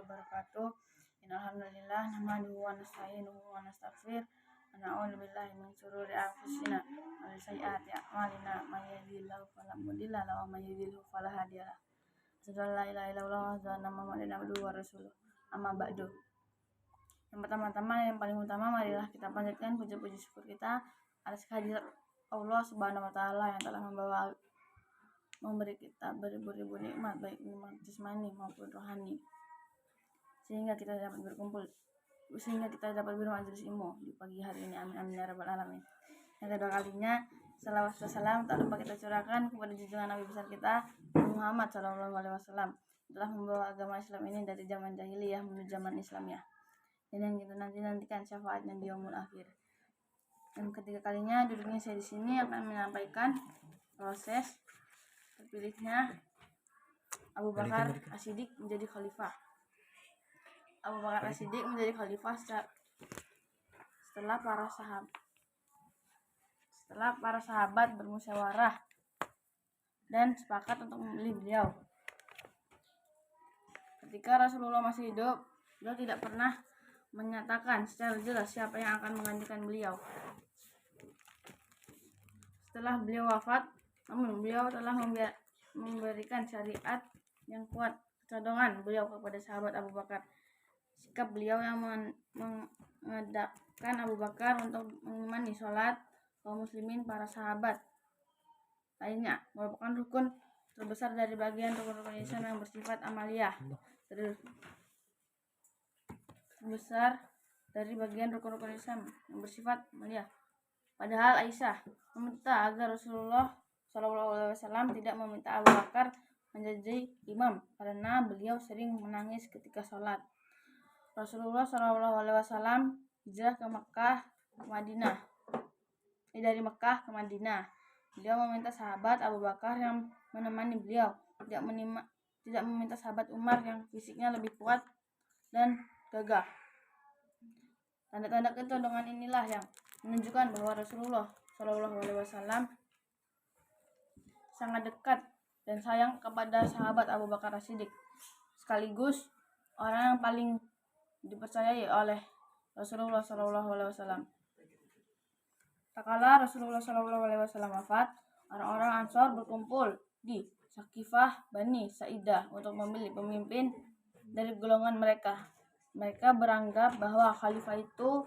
wabarakatuh. Innalhamdulillah nahmaduhu wa nasta'inuhu wa nastaghfir wa na'udzu billahi min shururi anfusina wa min sayyiati a'malina may yahdihillahu fala mudilla lahu wa may yudlil fala hadiya lahu. Asyhadu an la ilaha illallah wa asyhadu anna Muhammadan abduhu wa rasuluh. Amma ba'du. Yang pertama-tama yang paling utama marilah kita panjatkan puji-puji syukur kita atas kehadirat Allah Subhanahu wa taala yang telah memberi kita beribu-ribu nikmat, baik nikmat jasmani maupun rohani, sehingga kita dapat bermajelis ilmu di pagi hari ini. Amin amin ya rabbal alamin. Yang kedua kalinya, salawat dan salam tak lupa kita curahkan kepada junjungan Nabi besar kita Muhammad SAW, telah membawa agama Islam ini dari zaman jahiliyah menuju zaman Islamiyah, dan yang kita nantikan syafaatnya di yaumul akhir. Yang ketiga kalinya duduknya saya di sini akan menyampaikan proses terpilihnya Abu Bakar As-Siddiq menjadi khalifah. Abu Bakar As-Siddiq menjadi khalifah setelah para sahabat bermusyawarah dan sepakat untuk memilih beliau. Ketika Rasulullah masih hidup, beliau tidak pernah menyatakan secara jelas siapa yang akan menggantikan beliau. Setelah beliau wafat, namun beliau telah memberikan syariat yang kuat, kecondongan beliau kepada sahabat Abu Bakar. Sikap beliau yang mengedapkan Abu Bakar untuk mengimani sholat kaum muslimin para sahabat lainnya merupakan rukun terbesar dari bagian rukun-rukun Islam yang bersifat amaliyah. Padahal Aisyah meminta agar Rasulullah SAW tidak meminta Abu Bakar menjadi imam karena beliau sering menangis ketika sholat. Rasulullah SAW hijrah dari Mekah ke Madinah. Beliau meminta sahabat Abu Bakar yang menemani beliau, tidak meminta sahabat Umar yang fisiknya lebih kuat dan gagah. Tanda-tanda kecondongan inilah yang menunjukkan bahwa Rasulullah SAW sangat dekat dan sayang kepada sahabat Abu Bakar As-Siddiq, sekaligus orang yang paling dipercayai oleh Rasulullah SAW. Tak kala Rasulullah SAW wafat, orang-orang Ansor berkumpul di Sakifah Bani Sa'idah untuk memilih pemimpin dari golongan mereka. Mereka beranggap bahwa khalifah itu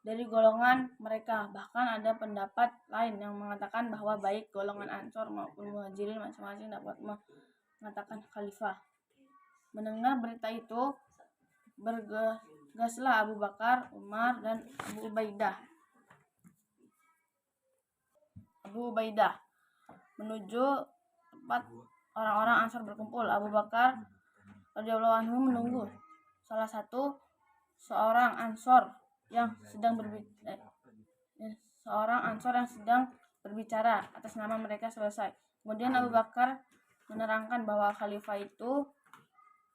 dari golongan mereka. Bahkan ada pendapat lain yang mengatakan bahwa baik golongan Ansor maupun Muhajirin masing-masing dapat mengatakan khalifah. Mendengar berita itu, bergegaslah Abu Bakar, Umar, dan Abu Ubaidah menuju tempat orang-orang Ansor berkumpul. Abu Bakar radhiyallahu anhu menunggu seorang Ansor yang sedang berbicara atas nama mereka selesai. Kemudian Abu Bakar menerangkan bahwa khalifah itu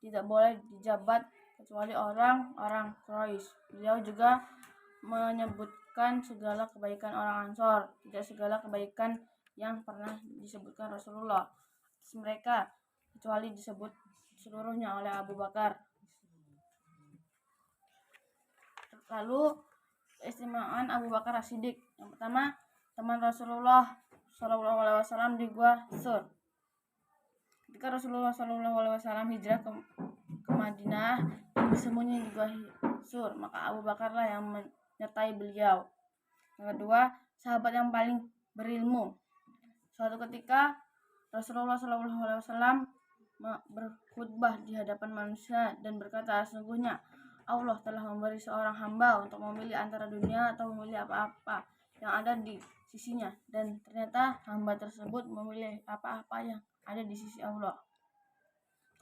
tidak boleh dijabat kecuali orang-orang Quraisy. Beliau juga menyebutkan segala kebaikan orang Ansor, tidak segala kebaikan yang pernah disebutkan Rasulullah atas mereka, kecuali disebut seluruhnya oleh Abu Bakar. Lalu keistimewaan Abu Bakar As-Siddiq. Yang pertama, teman Rasulullah SAW di Gua Sur. Ketika Rasulullah SAW hijrah ke Madinah dan bersembunyi di Gua Sur, maka Abu Bakarlah yang menyertai beliau. Yang kedua, sahabat yang paling berilmu. Suatu ketika Rasulullah SAW berkhutbah di hadapan manusia dan berkata, sesungguhnya Allah telah memberi seorang hamba untuk memilih antara dunia atau memilih apa-apa yang ada di sisinya, dan ternyata hamba tersebut memilih apa-apa yang ada di sisi Allah.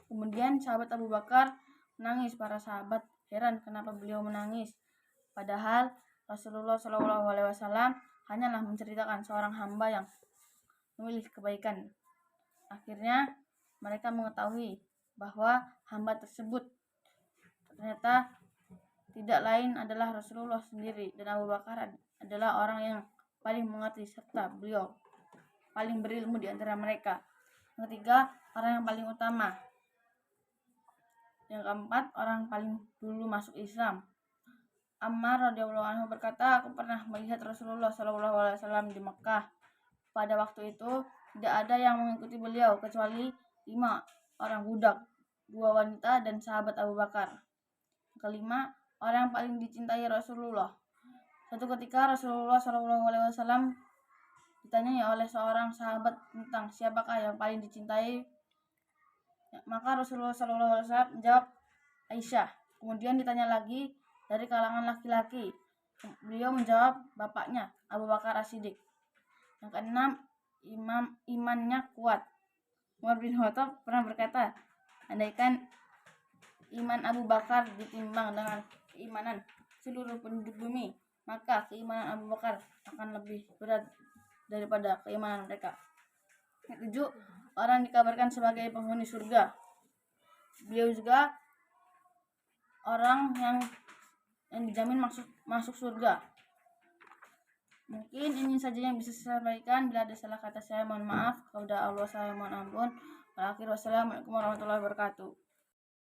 Kemudian sahabat Abu Bakar menangis. Para sahabat heran kenapa beliau menangis, padahal Rasulullah SAW hanyalah menceritakan seorang hamba yang memilih kebaikan. Akhirnya mereka mengetahui bahwa hamba tersebut ternyata tidak lain adalah Rasulullah sendiri, dan Abu Bakar adalah orang yang paling mengerti serta beliau paling berilmu di antara mereka. Yang ketiga, orang yang paling utama. Yang keempat, orang paling dulu masuk Islam. Ammar radhiyallahu anhu berkata, aku pernah melihat Rasulullah SAW di Mekah. Pada waktu itu tidak ada yang mengikuti beliau kecuali 5 orang budak, 2 wanita dan sahabat Abu Bakar. Kelima, orang yang paling dicintai Rasulullah. Suatu ketika Rasulullah SAW ditanyai oleh seorang sahabat tentang siapakah yang paling dicintai. Maka Rasulullah SAW menjawab, Aisyah. Kemudian ditanya lagi, dari kalangan laki-laki. Beliau menjawab, bapaknya Abu Bakar As-Siddiq. Yang keenam, imannya kuat. Umar bin Khattab pernah berkata, andaikan iman Abu Bakar ditimbang dengan keimanan seluruh penduduk bumi, maka keimanan Abu Bakar akan lebih berat daripada keimanan mereka. Yang ketujuh, orang dikabarkan sebagai penghuni surga. Beliau juga orang yang dijamin masuk surga. Mungkin ini saja yang bisa saya sampaikan. Bila ada salah kata saya mohon maaf. Kepada Allah saya mohon ampun. Akhir wassalamualaikum warahmatullahi wabarakatuh.